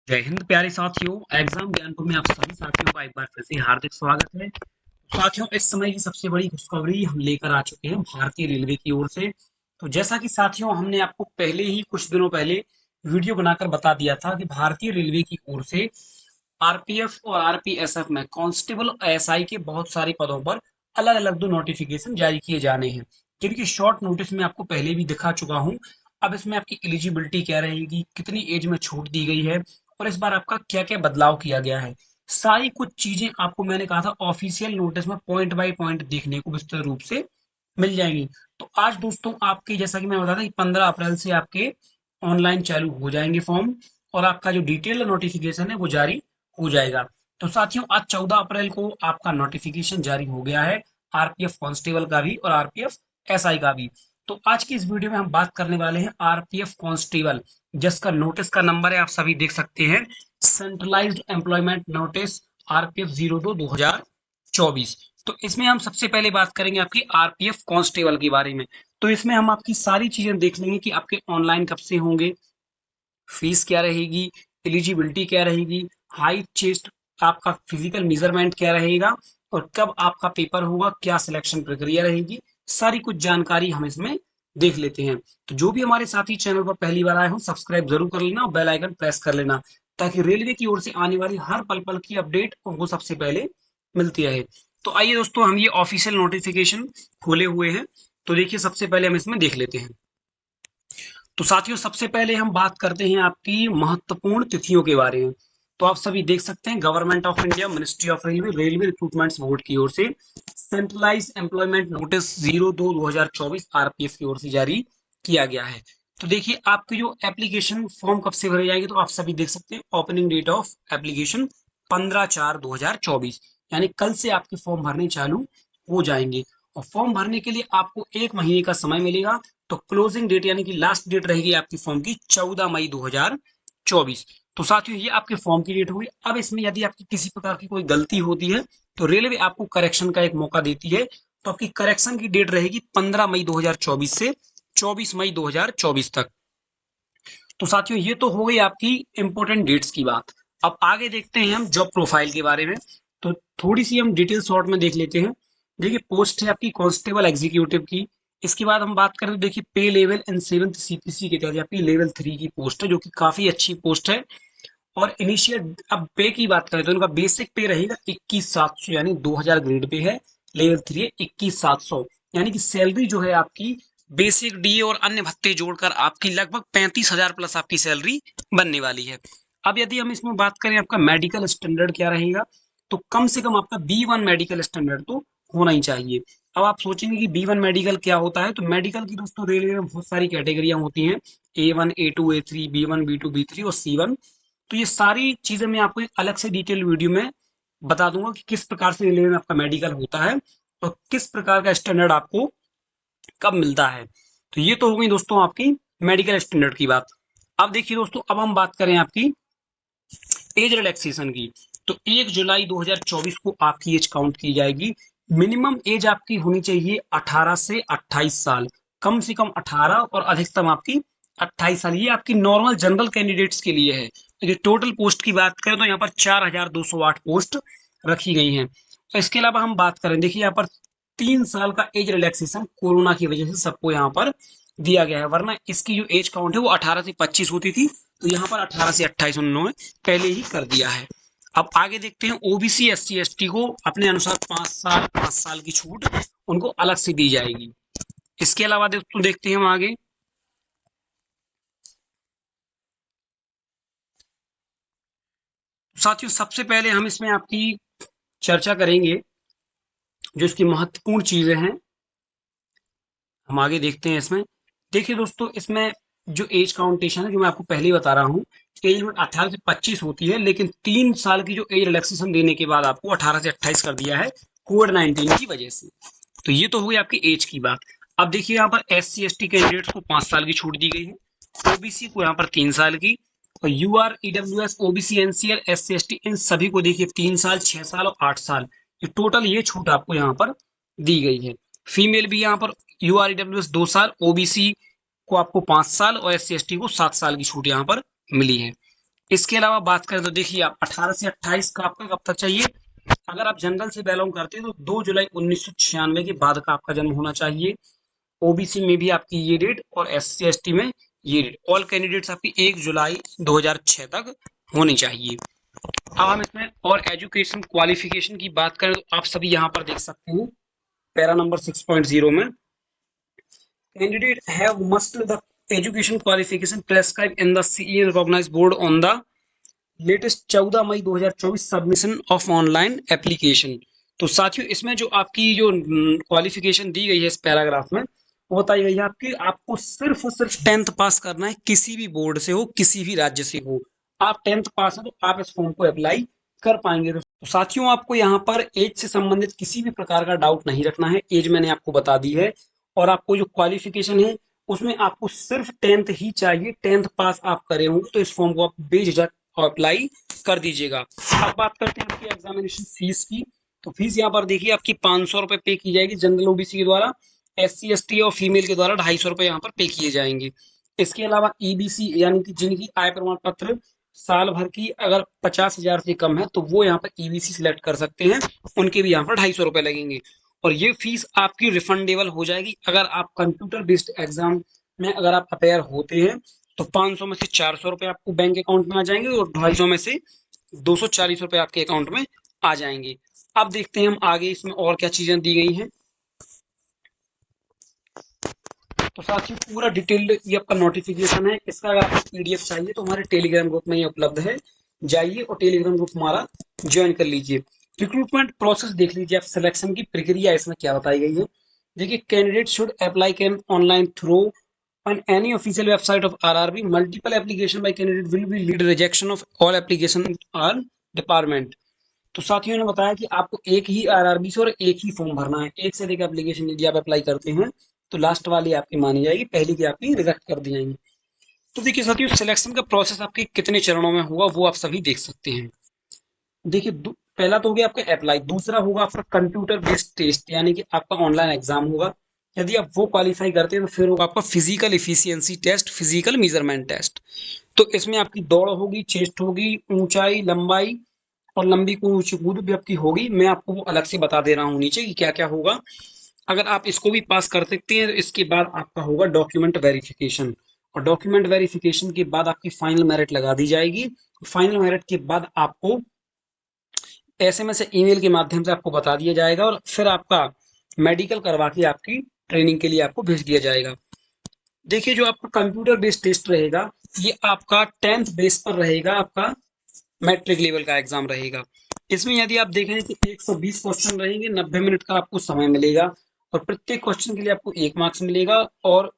जय हिंद प्यारे साथियों। एग्जाम ज्ञानपुर में आप सभी साथियों का एक बार फिर से हार्दिक स्वागत है। साथियों, इस समय की सबसे बड़ी खुशखबरी हम लेकर आ चुके हैं भारतीय रेलवे की ओर से। तो जैसा कि साथियों हमने आपको पहले ही कुछ दिनों पहले वीडियो बनाकर बता दिया था कि भारतीय रेलवे की ओर से आरपीएफ और आरपीएसएफ में कांस्टेबल और एसआई के बहुत सारे पदों पर अलग अलग दो नोटिफिकेशन जारी किए जाने हैं, जिनकी शॉर्ट नोटिस में आपको पहले भी दिखा चुका हूं। अब इसमें आपकी एलिजिबिलिटी क्या रहेगी, कितनी एज में छूट दी गई है और इस बार आपका क्या क्या बदलाव किया गया है, सारी कुछ चीजें आपको मैंने कहा था ऑफिशियल नोटिस में पॉइंट बाय पॉइंट देखने को विस्तृत रूप से मिल जाएंगी। तो आज दोस्तों आपके, जैसा कि मैं बता था कि 15 अप्रैल से आपके ऑनलाइन चालू हो जाएंगे फॉर्म और आपका जो डिटेल नोटिफिकेशन है वो जारी हो जाएगा। तो साथियों, आज 14 अप्रैल को आपका नोटिफिकेशन जारी हो गया है, आरपीएफ कांस्टेबल का भी और आरपीएफ एसआई का भी। तो आज की इस वीडियो में हम बात करने वाले हैं आरपीएफ कांस्टेबल, जिसका नोटिस का नंबर है, आप सभी देख सकते हैं, सेंट्रलाइज्ड एम्प्लॉयमेंट नोटिस आरपीएफ 02/2024। तो इसमें हम सबसे पहले बात करेंगे आपकी आरपीएफ कांस्टेबल के बारे में। तो इसमें हम आपकी सारी चीजें देख लेंगे कि आपके ऑनलाइन कब से होंगे, फीस क्या रहेगी, एलिजिबिलिटी क्या रहेगी, हाइट, चेस्ट, आपका फिजिकल मेजरमेंट क्या रहेगा और कब आपका पेपर होगा, क्या सिलेक्शन प्रक्रिया रहेगी, सारी कुछ जानकारी हम इसमें देख लेते हैं। तो जो भी हमारे साथी चैनल पर पहली बार आए हो, सब्सक्राइब जरूर कर लेना और बेल आइकन प्रेस कर लेना, ताकि रेलवे की ओर से आने वाली हर पल पल की अपडेट उनको सबसे पहले मिलती रहे। तो आइए दोस्तों, हम ये ऑफिशियल नोटिफिकेशन खोले हुए हैं, तो देखिए सबसे पहले हम इसमें देख लेते हैं। तो साथियों, सबसे पहले हम बात करते हैं आपकी महत्वपूर्ण तिथियों के बारे में। तो आप सभी देख सकते हैं, government of India, ministry of railway, railway recruitments board की ओर से सेंट्रलाइज एम्प्लॉयमेंट नोटिस 02/2024 आरपीएफ की ओर से जारी किया गया है। तो देखिए, आपकी जो एप्लीकेशन फॉर्म कब से भरे जाएंगे, तो आप सभी देख सकते हैं, ओपनिंग डेट ऑफ एप्लीकेशन 15/4/2024, यानी कल से आपके फॉर्म भरने चालू हो जाएंगे। और फॉर्म भरने के लिए आपको 1 महीने का समय मिलेगा। तो क्लोजिंग डेट यानी कि लास्ट डेट रहेगी आपकी फॉर्म की 14 मई 2024। तो साथियों, ये आपके फॉर्म की डेट हुई। अब इसमें यदि आपकी किसी प्रकार की कोई गलती होती है तो रेलवे आपको करेक्शन का एक मौका देती है। तो आपकी करेक्शन की डेट रहेगी 15 मई 2024 से 24 मई 2024 तक। तो साथियों, ये तो हो गई आपकी इंपॉर्टेंट डेट्स की बात। अब आगे देखते हैं हम जॉब प्रोफाइल के बारे में। तो थोड़ी सी हम डिटेल शॉर्ट में देख लेते हैं। देखिए, पोस्ट है आपकी कांस्टेबल एग्जीक्यूटिव की। इसके बाद हम बात करें तो देखिए, पे लेवल इन 7th सीपीसी के तहत आपकी लेवल 3 की पोस्ट है, जो कि काफी अच्छी पोस्ट है। और इनिशियल, अब पे की बात करें तो इनका बेसिक पे रहेगा 21,700, यानी 2000 ग्रेड पे है। लेवल 3 है 21,700, यानी कि सैलरी जो है आपकी बेसिक डीए और अन्य भत्ते जोड़कर आपकी लगभग 35,000 प्लस आपकी सैलरी बनने वाली है। अब यदि हम इसमें बात करें आपका मेडिकल स्टैंडर्ड क्या रहेगा, तो कम से कम आपका B1 मेडिकल स्टैंडर्ड तो होना ही चाहिए। अब आप सोचेंगे कि B1 मेडिकल क्या होता है, तो मेडिकल की दोस्तों रेलवे में बहुत सारी कैटेगरियां होती हैं, A1, A2, A3, B1, B2, B3 और C1। तो ये सारी चीजें मैं आपको एक अलग से डिटेल वीडियो में बता दूंगा कि किस प्रकार से रेलवे में आपका मेडिकल होता है और किस प्रकार का स्टैंडर्ड आपको कब मिलता है। तो ये तो हो गई दोस्तों आपकी मेडिकल स्टैंडर्ड की बात। अब देखिए दोस्तों, अब हम बात करें आपकी एज रिलैक्सेशन की। तो 1 जुलाई 2024 को आपकी एज काउंट की जाएगी। मिनिमम एज आपकी होनी चाहिए 18 से 28 साल, कम से कम 18 और अधिकतम आपकी 28 साल। ये आपकी नॉर्मल जनरल कैंडिडेट्स के लिए है। तो ये टोटल पोस्ट की बात करें तो यहाँ पर 4208 पोस्ट रखी गई हैं। तो इसके अलावा हम बात करें, देखिए यहाँ पर 3 साल का एज रिलैक्सेशन कोरोना की वजह से सबको यहाँ पर दिया गया है, वरना इसकी जो एज काउंट है वो 18 से 25 होती थी। तो यहाँ पर 18 से 28 उन्होंने पहले ही कर दिया है। अब आगे देखते हैं, ओबीसी एससी एसटी को अपने अनुसार 5 साल की छूट उनको अलग से दी जाएगी। इसके अलावा दोस्तों देखते हैं हम आगे। साथियों, सबसे पहले हम इसमें आपकी चर्चा करेंगे जो इसकी महत्वपूर्ण चीजें हैं, हम आगे देखते हैं इसमें। देखिए दोस्तों, इसमें जो एज काउंटेशन है, जो मैं आपको पहले ही बता रहा हूँ, एज लिमिट 18 से 25 होती है, लेकिन 3 साल की जो एज रिलैक्सेशन देने के बाद आपको 18 से 28 कर दिया है कोविड-19 की वजह से। तो ये तो हुई आपकी एज की बात। अब देखिए, यहाँ पर S C S T candidates को 5 साल की छूट दी गई है, ओबीसी को यहाँ पर 3 साल की, और UR EWS OBC NCL S C S T इन सभी को देखिए 3 साल, 6 साल और 8 साल, ये टोटल ये छूट आपको यहाँ पर दी गई है। फीमेल भी यहाँ पर यूआर ईडब्ल्यूएस 2 साल, ओबीसी को आपको 5 साल और एस सी एस टी को 7 साल की छूट यहाँ पर मिली है। इसके अलावा बात करें तो देखिए आप 18 से 28 का आपका कब तक चाहिए। अगर आप जनरल से बिलोंग करते हैं तो 2 जुलाई 1996 के बाद का आपका जन्म होना चाहिए। ओबीसी में भी आपकी ये डेट और एससी एसटी में ये डेट, ऑल कैंडिडेट्स आपकी 1 जुलाई 2006 तक होनी चाहिए। अब हम इसमें और एजुकेशन क्वालिफिकेशन की बात करें तो आप सभी यहाँ पर देख सकते हैं पैरा नंबर 6.0 में candidate have must the education qualification prescribed in the CE recognized board on the latest 14 May 2024 submission of online application. तो साथियों इसमें जो आपकी जो क्वालिफिकेशन दी गई है इस पैराग्राफ में वो बताई गई है आपकी, आपको सिर्फ और सिर्फ 10th पास करना है, किसी भी बोर्ड से हो किसी भी राज्य से हो। आप 10th पास है तो आप इस फॉर्म को अप्लाई कर पाएंगे। तो साथियों आपको यहाँ पर एज से संबंधित किसी भी प्रकार का डाउट नहीं रखना है, एज मैंने आपको बता दी है। और आपको जो क्वालिफिकेशन है उसमें आपको सिर्फ 10th ही चाहिए, 10th पास आप करे होंगे तो इस फॉर्म को आप बेझिझक अप्लाई कर दीजिएगा। अब बात करते हैं आपकी एग्जामिनेशन फीस की। तो फीस यहाँ पर देखिए आपकी 500 रुपए पे की जाएगी जनरल ओबीसी के द्वारा, एससी एसटी और फीमेल के द्वारा 250 रुपए यहाँ पर पे किए जाएंगे। इसके अलावा ईबीसी यानी कि जिनकी आय प्रमाण पत्र साल भर की अगर 50,000 से कम है तो वो यहाँ पर ईबीसी सिलेक्ट कर सकते हैं, उनके भी यहाँ पर 250 रुपए लगेंगे। और ये फीस आपकी रिफंडेबल हो जाएगी अगर आप कंप्यूटर बेस्ड एग्जाम में अगर आप अपेयर होते हैं तो 500 में से 400 रुपए आपको बैंक अकाउंट में आ जाएंगे और 250 में से 240 रुपए आपके अकाउंट में आ जाएंगे। अब देखते हैं हम आगे इसमें और क्या चीजें दी गई हैं। तो साथियों पूरा डिटेल्ड ये आपका नोटिफिकेशन है, इसका अगर आपको पीडीएफ चाहिए तो हमारे टेलीग्राम ग्रुप में ये उपलब्ध है, जाइए और टेलीग्राम ग्रुप हमारा ज्वाइन कर लीजिए। रिक्रूटमेंट प्रोसेस देख लीजिए आप, सिलेक्शन की प्रक्रिया इसमें क्या बताई गई है। देखिए candidate should apply can online through on any official website of RRB. Multiple application by candidate will be lead rejection of all application on department। तो साथियों ने बताया कि आपको एक ही आरआरबी से और एक ही फॉर्म भरना है, एक से अधिक एप्लीकेशन यदि आप अप्लाई करते हैं तो लास्ट वाली आपकी मानी जाएगी, पहली की आपकी रिजेक्ट कर दी जाएंगी। तो देखिए साथियों सिलेक्शन का प्रोसेस आपके कितने चरणों में होगा वो आप सभी देख सकते हैं। देखिए पहला तो हो गया आपका अप्लाई, दूसरा होगा आपका कंप्यूटर बेस्ड टेस्ट यानी कि आपका ऑनलाइन एग्जाम होगा। यदि आप वो क्वालिफाई करते हैं तो फिर होगा आपका physical efficiency test, physical measurement test. तो इसमें आपकी दौड़ होगी, चेस्ट होगी, ऊंचाई लंबाई और लंबी ऊंची कूद भी आपकी होगी। मैं आपको वो अलग से बता दे रहा हूँ नीचे कि क्या क्या होगा। अगर आप इसको भी पास कर सकते हैं तो इसके बाद आपका होगा डॉक्यूमेंट वेरिफिकेशन, और डॉक्यूमेंट वेरिफिकेशन के बाद आपकी फाइनल मेरिट लगा दी जाएगी। फाइनल मेरिट के बाद आपको एसएमएस या ईमेल के माध्यम से आपको बता दिया जाएगा और फिर आपका मेडिकल करवा के आपकी ट्रेनिंग के लिए आपको भेज दिया जाएगा। देखिए जो आपका कंप्यूटर बेस्ड टेस्ट रहेगा ये आपका 10th बेस पर रहेगा, आपका मैट्रिक लेवल का एग्जाम रहेगा। इसमें यदि आप देखें तो 120 क्वेश्चन रहेंगे, 90 मिनट का आपको समय मिलेगा और प्रत्येक क्वेश्चन के लिए आपको 1 मार्क्स मिलेगा। और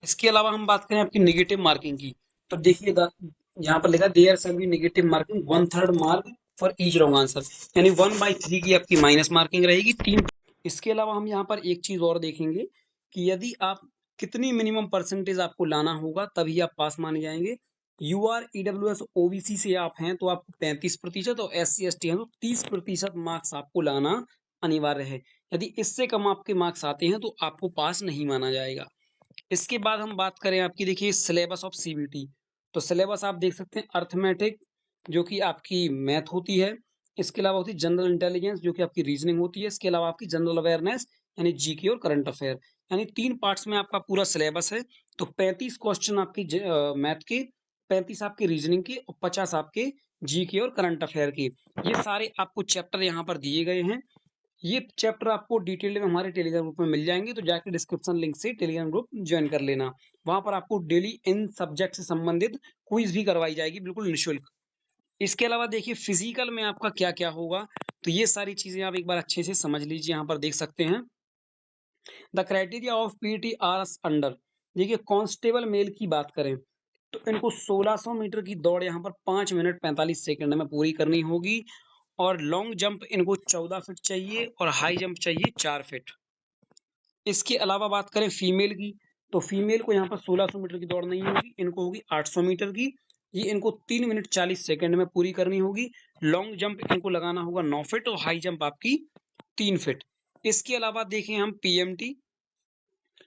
इसके अलावा हम बात करें आपकी नेगेटिव मार्किंग की, तो देखिए यहाँ पर लिखा there shall be negative marking 1/3 mark for each wrong answer, यानी 1/3 की आपकी माइनस मार्किंग रहेगी 3। इसके अलावा हम यहाँ पर एक चीज और देखेंगे कि यदि आप कितनी मिनिमम परसेंटेज आपको लाना होगा तभी आप पास माने जाएंगे। यूआर ईडब्ल्यूएस ओबीसी से आप हैं तो आपको 35% और एससी एसटी हैं तो 30% मार्क्स आपको लाना अनिवार्य है। यदि इससे कम आपके मार्क्स आते हैं तो आपको पास नहीं माना जाएगा। इसके बाद हम बात करें आपकी, देखिए सिलेबस ऑफ सीबीटी। तो सिलेबस आप देख सकते हैं अर्थमेटिक जो कि आपकी मैथ होती है, इसके अलावा होती है जनरल इंटेलिजेंस जो कि आपकी रीजनिंग होती है, इसके अलावा आपकी जनरल अवेयरनेस यानी जीके और करंट अफेयर, यानी 3 पार्ट्स में आपका पूरा सिलेबस है। तो 35 क्वेश्चन आपकी मैथ के, 35 आपके रीजनिंग के और 50 आपके जीके और करंट अफेयर के। ये सारे आपको चैप्टर यहाँ पर दिए गए हैं। ये चैप्टर आपको डिटेल में हमारे टेलीग्राम ग्रुप में मिल जाएंगे, तो जाके डिस्क्रिप्शन लिंक से टेलीग्राम ग्रुप ज्वाइन कर लेना। वहां पर आपको डेली इन सब्जेक्ट से संबंधित क्विज भी करवाई जाएगी बिल्कुल निःशुल्क। इसके अलावा देखिए फिजिकल में आपका क्या क्या होगा, तो ये सारी चीजें आप एक बार अच्छे से समझ लीजिए। यहाँ पर देख सकते हैं the criteria of PT are under. देखिए कांस्टेबल मेल की बात करें तो इनको 1600 मीटर की दौड़ यहाँ पर 5 मिनट 45 सेकंड में पूरी करनी होगी, और लॉन्ग जंप इनको 14 फीट चाहिए और हाई जंप चाहिए 4 फीट। इसके अलावा बात करें फीमेल की, तो फीमेल को यहाँ पर 1600 मीटर की दौड़ नहीं होगी, इनको होगी 800 मीटर की। ये इनको 3 मिनट 40 सेकंड में पूरी करनी होगी। लॉन्ग जंप इनको लगाना होगा 9 फीट और हाई जंप आपकी 3 फीट। इसके अलावा देखें हम पीएमटी,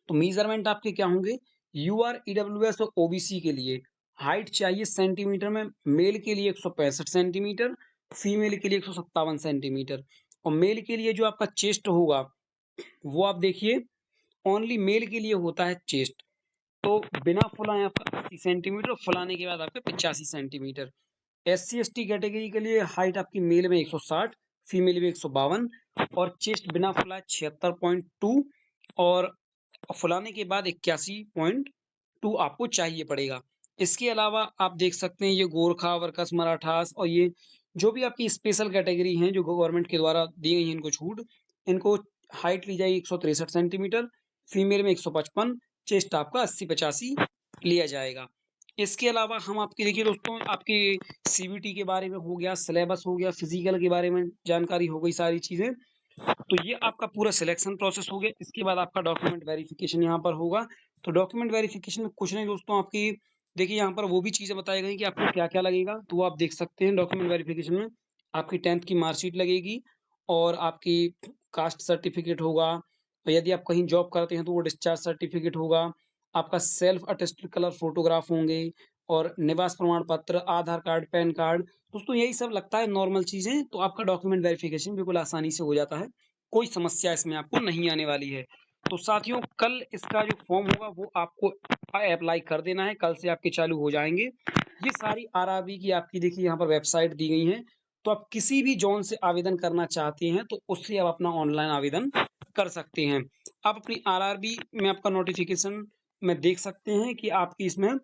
तो मेजरमेंट आपके क्या होंगे, यूआर, ईडब्ल्यूएस और ओबीसी के लिए हाइट चाहिए सेंटीमीटर में, मेल के लिए 165 सेंटीमीटर, फीमेल के लिए 157 सेंटीमीटर। और मेल के लिए जो आपका चेस्ट होगा वो आप देखिए ओनली मेल के लिए होता है चेस्ट, तो बिना फुलाए आपका 80 सेंटीमीटर, फुलाने के बाद आपका 85 सेंटीमीटर। एससी एसटी कैटेगरी के लिए हाइट आपकी मेल में 160, फीमेल में 152 और चेस्ट बिना फुलाए 76.2 और फुलाने के बाद 81.2 आपको चाहिए पड़ेगा। इसके अलावा आप देख सकते हैं ये गोरखा, वर्कस, मराठास और ये जो भी आपकी स्पेशल कैटेगरी हैं जो गवर्नमेंट के द्वारा दी गई है इनको छूट, इनको हाइट ली जाएगी 163 सेंटीमीटर, फीमेल में 155, चेस्ट आपका 80-85 लिया जाएगा। इसके अलावा हम आपकी देखिए दोस्तों आपकी सीबीटी के बारे में हो गया, सिलेबस हो गया, फिजिकल के बारे में जानकारी हो गई, सारी चीजें। तो ये आपका पूरा सिलेक्शन प्रोसेस हो गया। इसके बाद आपका डॉक्यूमेंट वेरिफिकेशन यहाँ पर होगा। तो डॉक्यूमेंट वेरिफिकेशन में कुछ नहीं दोस्तों, आपकी देखिए यहाँ पर वो भी चीजें बताई गई कि आपको क्या क्या लगेगा, तो वो आप देख सकते हैं। डॉक्यूमेंट वेरिफिकेशन में आपकी 10th की मार्कशीट लगेगी और आपकी कास्ट सर्टिफिकेट होगा, और यदि आप कहीं जॉब करते हैं तो वो डिस्चार्ज सर्टिफिकेट होगा, आपका सेल्फ अटेस्टेड कलर फोटोग्राफ होंगे और निवास प्रमाण पत्र, आधार कार्ड, पैन कार्ड। दोस्तों यही सब लगता है नॉर्मल चीजें, तो आपका डॉक्यूमेंट वेरिफिकेशन बिल्कुल आसानी से हो जाता है, कोई समस्या इसमें आपको नहीं आने वाली है। तो साथियों कल इसका जो फॉर्म होगा वो आपको अप्लाई कर देना है, कल से आपके चालू हो जाएंगे। ये सारी आरआरबी की आपकी देखिए यहाँ पर वेबसाइट दी गई है, तो आप किसी भी जोन से आवेदन करना चाहते हैं तो उससे आप अपना ऑनलाइन आवेदन कर सकते हैं। आप अपनी आरआरबी में आपका नोटिफिकेशन में देख सकते हैं कि आपकी इसमें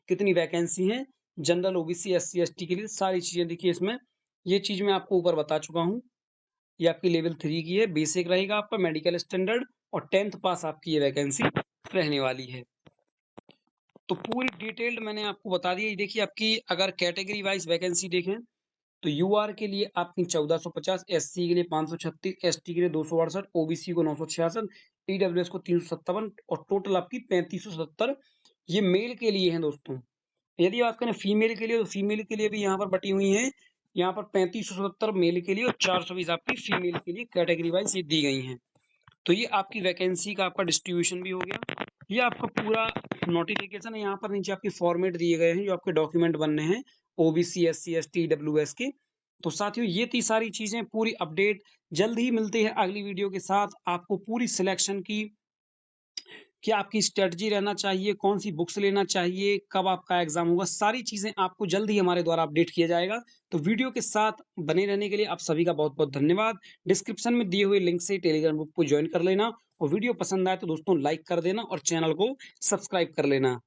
कितनी वैकेंसी है, जनरल, ओबीसी, एससी एसटी के लिए सारी चीजें देखिए इसमें। ये चीज मैं आपको ऊपर बता चुका हूँ। ये आपकी लेवल 3 की है, बेसिक रहेगा आपका, मेडिकल स्टैंडर्ड और 10th पास आपकी ये वैकेंसी रहने वाली है। तो पूरी डिटेल्ड मैंने आपको बता दी है। देखिए आपकी अगर कैटेगरी वाइज वैकेंसी देखें तो यूआर के लिए आपकी 1450, एससी के लिए 536, एसटी के लिए 268, ओबीसी को 966, ईडब्ल्यूएस को 357 और टोटल आपकी 3570 ये मेल के लिए हैं दोस्तों। यदि बात करें फीमेल के लिए तो फीमेल के लिए भी यहाँ पर बटी हुई है, यहाँ पर 3570 मेल के लिए और 420 आपकी फीमेल के लिए कैटेगरी वाइज ये दी गई हैं। तो ये आपकी वैकेंसी का आपका डिस्ट्रीब्यूशन भी हो गया। ये आपका पूरा नोटिफिकेशन है, यहाँ पर नीचे आपके फॉर्मेट दिए गए हैं जो आपके डॉक्यूमेंट बनने हैं ओबीसी, एससी, एसटी, डब्ल्यूएस के। तो साथियों ये थी सारी चीजें, पूरी अपडेट जल्द ही मिलती है अगली वीडियो के साथ। आपको पूरी सिलेक्शन की क्या आपकी स्ट्रेटजी रहना चाहिए, कौन सी बुक्स लेना चाहिए, कब आपका एग्जाम होगा, सारी चीजें आपको जल्द ही हमारे द्वारा अपडेट किया जाएगा। तो वीडियो के साथ बने रहने के लिए आप सभी का बहुत बहुत धन्यवाद। डिस्क्रिप्शन में दिए हुए लिंक से टेलीग्राम ग्रुप को ज्वाइन कर लेना और वीडियो पसंद आए तो दोस्तों लाइक कर देना और चैनल को सब्सक्राइब कर लेना।